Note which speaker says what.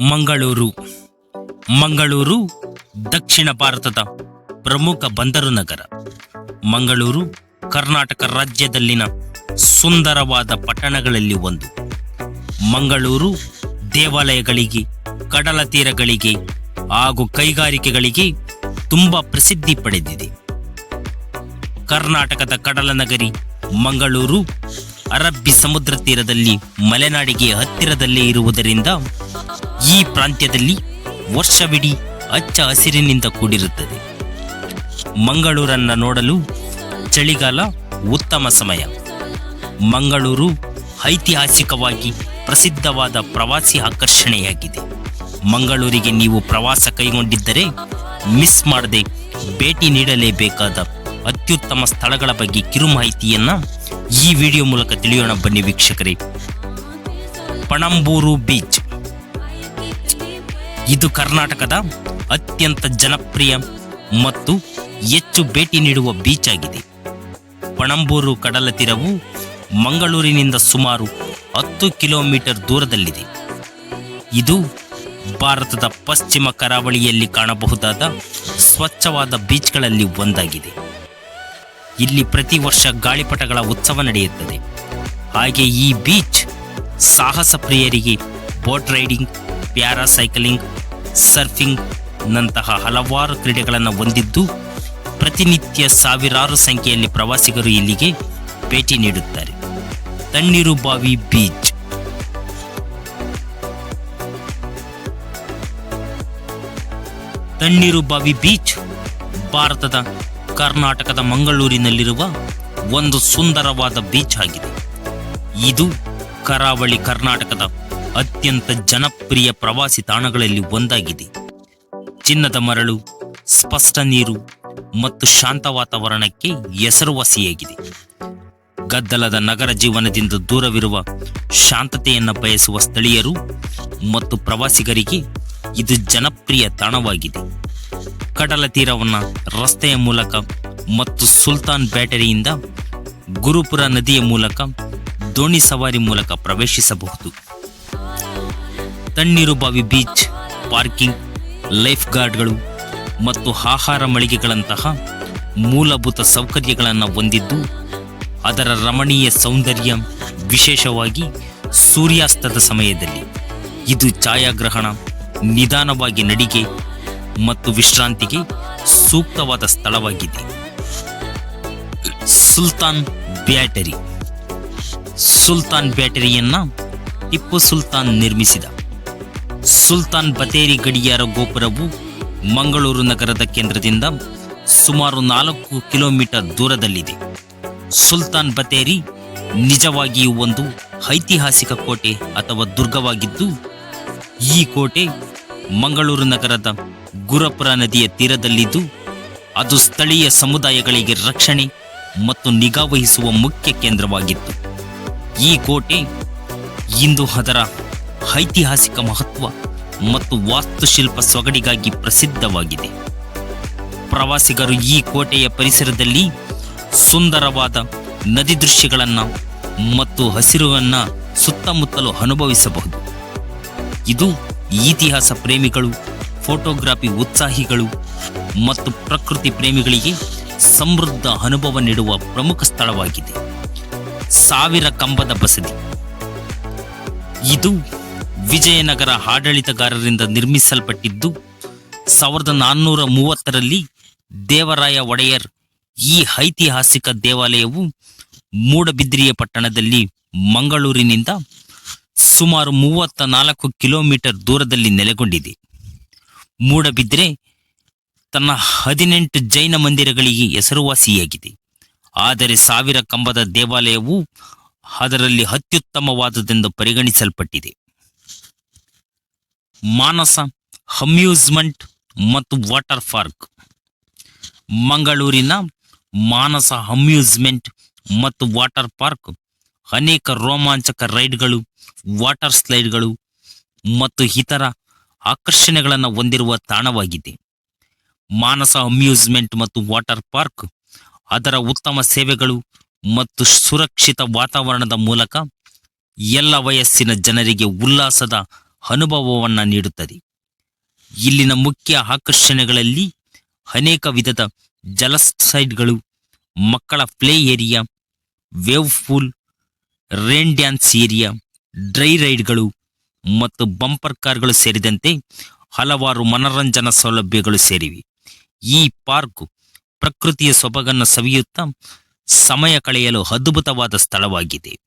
Speaker 1: ಮಂಗಳೂರು ಮಂಗಳೂರು ದಕ್ಷಿಣ ಭಾರತದ ಪ್ರಮುಖ ಬಂದರು ನಗರ. ಮಂಗಳೂರು ಕರ್ನಾಟಕ ರಾಜ್ಯದಲ್ಲಿನ ಸುಂದರವಾದ ಪಟ್ಟಣಗಳಲ್ಲಿ ಒಂದು. ಮಂಗಳೂರು ದೇವಾಲಯಗಳಿಗೆ, ಕಡಲ ತೀರಗಳಿಗೆ ಹಾಗೂ ಕೈಗಾರಿಕೆಗಳಿಗೆ ತುಂಬಾ ಪ್ರಸಿದ್ಧಿ ಪಡೆದಿದೆ. ಕರ್ನಾಟಕದ ಕಡಲ ನಗರಿ ಮಂಗಳೂರು ಅರಬ್ಬಿ ಸಮುದ್ರ ತೀರದಲ್ಲಿ ಮಲೆನಾಡಿಗೆ ಹತ್ತಿರದಲ್ಲೇ ಇರುವುದರಿಂದ ಈ ಪ್ರಾಂತ್ಯದಲ್ಲಿ ವರ್ಷವಿಡೀ ಹಚ್ಚ ಹಸಿರಿನಿಂದ ಕೂಡಿರುತ್ತದೆ. ಮಂಗಳೂರನ್ನ ನೋಡಲು ಚಳಿಗಾಲ ಉತ್ತಮ ಸಮಯ. ಮಂಗಳೂರು ಐತಿಹಾಸಿಕವಾಗಿ ಪ್ರಸಿದ್ಧವಾದ ಪ್ರವಾಸಿ ಆಕರ್ಷಣೆಯಾಗಿದೆ. ಮಂಗಳೂರಿಗೆ ನೀವು ಪ್ರವಾಸ ಕೈಗೊಂಡಿದ್ದರೆ ಮಿಸ್ ಮಾಡದೆ ಭೇಟಿ ನೀಡಲೇಬೇಕಾದ ಅತ್ಯುತ್ತಮ ಸ್ಥಳಗಳ ಬಗ್ಗೆ ಕಿರು ಮಾಹಿತಿಯನ್ನ ಈ ವಿಡಿಯೋ ಮೂಲಕ ತಿಳಿಯೋಣ ಬನ್ನಿ ವೀಕ್ಷಕರೇ. ಪಣಂಬೂರು ಬೀಚ್ ಇದು ಕರ್ನಾಟಕದ ಅತ್ಯಂತ ಜನಪ್ರಿಯ ಮತ್ತು ಹೆಚ್ಚು ಭೇಟಿ ನೀಡುವ ಬೀಚ್ ಆಗಿದೆ. ಪಣಂಬೂರು ಕಡಲ ತೀರವು ಮಂಗಳೂರಿನಿಂದ ಸುಮಾರು 10 ಕಿಲೋಮೀಟರ್ ದೂರದಲ್ಲಿದೆ. ಇದು ಭಾರತದ ಪಶ್ಚಿಮ ಕರಾವಳಿಯಲ್ಲಿ ಕಾಣಬಹುದಾದ ಸ್ವಚ್ಛವಾದ ಬೀಚ್ಗಳಲ್ಲಿ ಒಂದಾಗಿದೆ. ಇಲ್ಲಿ ಪ್ರತಿ ವರ್ಷ ಗಾಳಿಪಟಗಳ ಉತ್ಸವ ನಡೆಯುತ್ತದೆ. ಹಾಗೆ ಈ ಬೀಚ್ ಸಾಹಸ ಪ್ರಿಯರಿಗೆ ಬೋಟ್ ರೈಡಿಂಗ್, ಪ್ಯಾರಾಸೈಕ್ಲಿಂಗ್, ಸರ್ಫಿಂಗ್ ನಂತಹ ಹಲವಾರು ಕ್ರೀಡೆಗಳನ್ನು ಹೊಂದಿದ್ದು ಪ್ರತಿನಿತ್ಯ ಸಾವಿರಾರು ಸಂಖ್ಯೆಯಲ್ಲಿ ಪ್ರವಾಸಿಗರು ಇಲ್ಲಿಗೆ ಭೇಟಿ ನೀಡುತ್ತಾರೆ. ತಣ್ಣೀರುಬಾವಿ ಬೀಚ್ ತಣ್ಣೀರುಬಾವಿ ಬೀಚ್ ಭಾರತದ ಕರ್ನಾಟಕದ ಮಂಗಳೂರಿನಲ್ಲಿರುವ ಒಂದು ಸುಂದರವಾದ ಬೀಚ್ ಆಗಿದೆ. ಇದು ಕರಾವಳಿ ಕರ್ನಾಟಕದ ಅತ್ಯಂತ ಜನಪ್ರಿಯ ಪ್ರವಾಸಿ ತಾಣಗಳಲ್ಲಿ ಒಂದಾಗಿದೆ. ಚಿನ್ನದ ಮರಳು, ಸ್ಪಷ್ಟ ನೀರು ಮತ್ತು ಶಾಂತ ವಾತಾವರಣಕ್ಕೆ ಹೆಸರುವಾಸಿಯಾಗಿದೆ. ಗದ್ದಲದ ನಗರ ಜೀವನದಿಂದ ದೂರವಿರುವ ಶಾಂತತೆಯನ್ನು ಬಯಸುವ ಸ್ಥಳೀಯರು ಮತ್ತು ಪ್ರವಾಸಿಗರಿಗೆ ಇದು ಜನಪ್ರಿಯ ತಾಣವಾಗಿದೆ. ಕಡಲ ತೀರವನ್ನು ರಸ್ತೆಯ ಮೂಲಕ ಮತ್ತು ಸುಲ್ತಾನ್ ಬ್ಯಾಟರಿಯಿಂದ ಗುರುಪುರ ನದಿಯ ಮೂಲಕ ದೋಣಿ ಸವಾರಿ ಮೂಲಕ ಪ್ರವೇಶಿಸಬಹುದು. ತಣ್ಣೀರುಬಾವಿ ಬೀಚ್ ಪಾರ್ಕಿಂಗ್, ಲೈಫ್ ಗಾರ್ಡ್ಗಳು ಮತ್ತು ಆಹಾರ ಮಳಿಗೆಗಳಂತಹ ಮೂಲಭೂತ ಸೌಕರ್ಯಗಳನ್ನು ಹೊಂದಿದ್ದು ಅದರ ರಮಣೀಯ ಸೌಂದರ್ಯ, ವಿಶೇಷವಾಗಿ ಸೂರ್ಯಾಸ್ತದ ಸಮಯದಲ್ಲಿ ಇದು ಛಾಯಾಗ್ರಹಣ, ನಿಧಾನವಾಗಿ ನಡಿಗೆ ಮತ್ತು ವಿಶ್ರಾಂತಿಗೆ ಸೂಕ್ತವಾದ ಸ್ಥಳವಾಗಿದೆ. ಸುಲ್ತಾನ್ ಬ್ಯಾಟರಿ ಸುಲ್ತಾನ್ ಬ್ಯಾಟರಿಯನ್ನ ಟಿಪ್ಪು ಸುಲ್ತಾನ್ ನಿರ್ಮಿಸಿದ. ಸುಲ್ತಾನ್ ಬತೇರಿ ಗಡಿಯಾರ ಗೋಪುರವು ಮಂಗಳೂರು ನಗರದ ಕೇಂದ್ರದಿಂದ ಸುಮಾರು 4 ಕಿಲೋಮೀಟರ್ ದೂರದಲ್ಲಿದೆ. ಸುಲ್ತಾನ್ ಬತೇರಿ ನಿಜವಾಗಿಯೂ ಒಂದು ಐತಿಹಾಸಿಕ ಕೋಟೆ ಅಥವಾ ದುರ್ಗವಾಗಿದ್ದು, ಈ ಕೋಟೆ ಮಂಗಳೂರು ನಗರದ ಗುರುಪುರ ನದಿಯ ತೀರದಲ್ಲಿದ್ದು ಅದು ಸ್ಥಳೀಯ ಸಮುದಾಯಗಳಿಗೆ ರಕ್ಷಣೆ ಮತ್ತು ನಿಗಾವಹಿಸುವ ಮುಖ್ಯ ಕೇಂದ್ರವಾಗಿತ್ತು. ಈ ಕೋಟೆ ಇಂದು ಅದರ ಐತಿಹಾಸಿಕ ಮಹತ್ವ ಮತ್ತು ವಾಸ್ತುಶಿಲ್ಪ ಸೊಗಡಿಗಾಗಿ ಪ್ರಸಿದ್ಧವಾಗಿದೆ. ಪ್ರವಾಸಿಗರು ಈ ಕೋಟೆಯ ಪರಿಸರದಲ್ಲಿ ಸುಂದರವಾದ ನದಿ ದೃಶ್ಯಗಳನ್ನು ಮತ್ತು ಹಸಿರುವನ್ನು ಸುತ್ತಮುತ್ತಲು ಅನುಭವಿಸಬಹುದು. ಇದು ಇತಿಹಾಸ ಪ್ರೇಮಿಗಳು, ಫೋಟೋಗ್ರಫಿ ಉತ್ಸಾಹಿಗಳು ಮತ್ತು ಪ್ರಕೃತಿ ಪ್ರೇಮಿಗಳಿಗೆ ಸಮೃದ್ಧ ಅನುಭವ ನೀಡುವ ಪ್ರಮುಖ ಸ್ಥಳವಾಗಿದೆ. 1000 ಕಂಬದ ಬಸದಿ ಇದು ವಿಜಯನಗರ ಆಡಳಿತಗಾರರಿಂದ ನಿರ್ಮಿಸಲ್ಪಟ್ಟಿದ್ದು 1430ರಲ್ಲಿ ದೇವರಾಯ ಒಡೆಯರ್ ಈ ಐತಿಹಾಸಿಕ ದೇವಾಲಯವು ಮೂಡಬಿದ್ರಿಯ ಪಟ್ಟಣದಲ್ಲಿ ಮಂಗಳೂರಿನಿಂದ ಸುಮಾರು 34 ಕಿಲೋಮೀಟರ್ ದೂರದಲ್ಲಿ ನೆಲೆಗೊಂಡಿದೆ. ಮೂಡಬಿದ್ರೆ ತನ್ನ 18 ಜೈನ ಮಂದಿರಗಳಿಗೆ ಹೆಸರುವಾಸಿಯಾಗಿದೆ. ಆದರೆ 1000 ಕಂಬದ ದೇವಾಲಯವು ಅದರಲ್ಲಿ ಅತ್ಯುತ್ತಮವಾದುದೆಂದು ಪರಿಗಣಿಸಲ್ಪಟ್ಟಿದೆ. ಮಾನಸ ಅಮ್ಯೂಸ್ಮೆಂಟ್ ಮತ್ತು ವಾಟರ್ ಪಾರ್ಕ್ ಮಂಗಳೂರಿನ ಮಾನಸ ಅಮ್ಯೂಸ್ಮೆಂಟ್ ಮತ್ತು ವಾಟರ್ ಪಾರ್ಕ್ ಅನೇಕ ರೋಮಾಂಚಕ ರೈಡ್ಗಳು, ವಾಟರ್ ಸ್ಲೈಡ್ಗಳು ಮತ್ತು ಇತರ ಆಕರ್ಷಣೆಗಳನ್ನು ಹೊಂದಿರುವ ತಾಣವಾಗಿದೆ. ಮಾನಸ ಅಮ್ಯೂಸ್ಮೆಂಟ್ ಮತ್ತು ವಾಟರ್ ಪಾರ್ಕ್ ಅದರ ಉತ್ತಮ ಸೇವೆಗಳು ಮತ್ತು ಸುರಕ್ಷಿತ ವಾತಾವರಣದ ಮೂಲಕ ಎಲ್ಲ ವಯಸ್ಸಿನ ಜನರಿಗೆ ಉಲ್ಲಾಸದ ಅನುಭವವನ್ನ ನೀಡುತ್ತದೆ. ಇಲ್ಲಿನ ಮುಖ್ಯ ಆಕರ್ಷಣೆಗಳಲ್ಲಿ ಅನೇಕ ವಿಧದ ಜಲಸೈಡ್ಗಳು, ಮಕ್ಕಳ play area, wave pool, rain dance area, dry ರೈಡ್ಗಳು ಮತ್ತು ಬಂಪರ್ ಕಾರ್ಗಳು ಸೇರಿದಂತೆ ಹಲವಾರು ಮನರಂಜನಾ ಸೌಲಭ್ಯಗಳು ಸೇರಿವೆ. ಈ ಪಾರ್ಕ್ ಪ್ರಕೃತಿಯ ಸೊಬಗನ್ನು ಸವಿಯುತ್ತಾ ಸಮಯ ಕಳೆಯಲು ಅದ್ಭುತವಾದ ಸ್ಥಳವಾಗಿದೆ.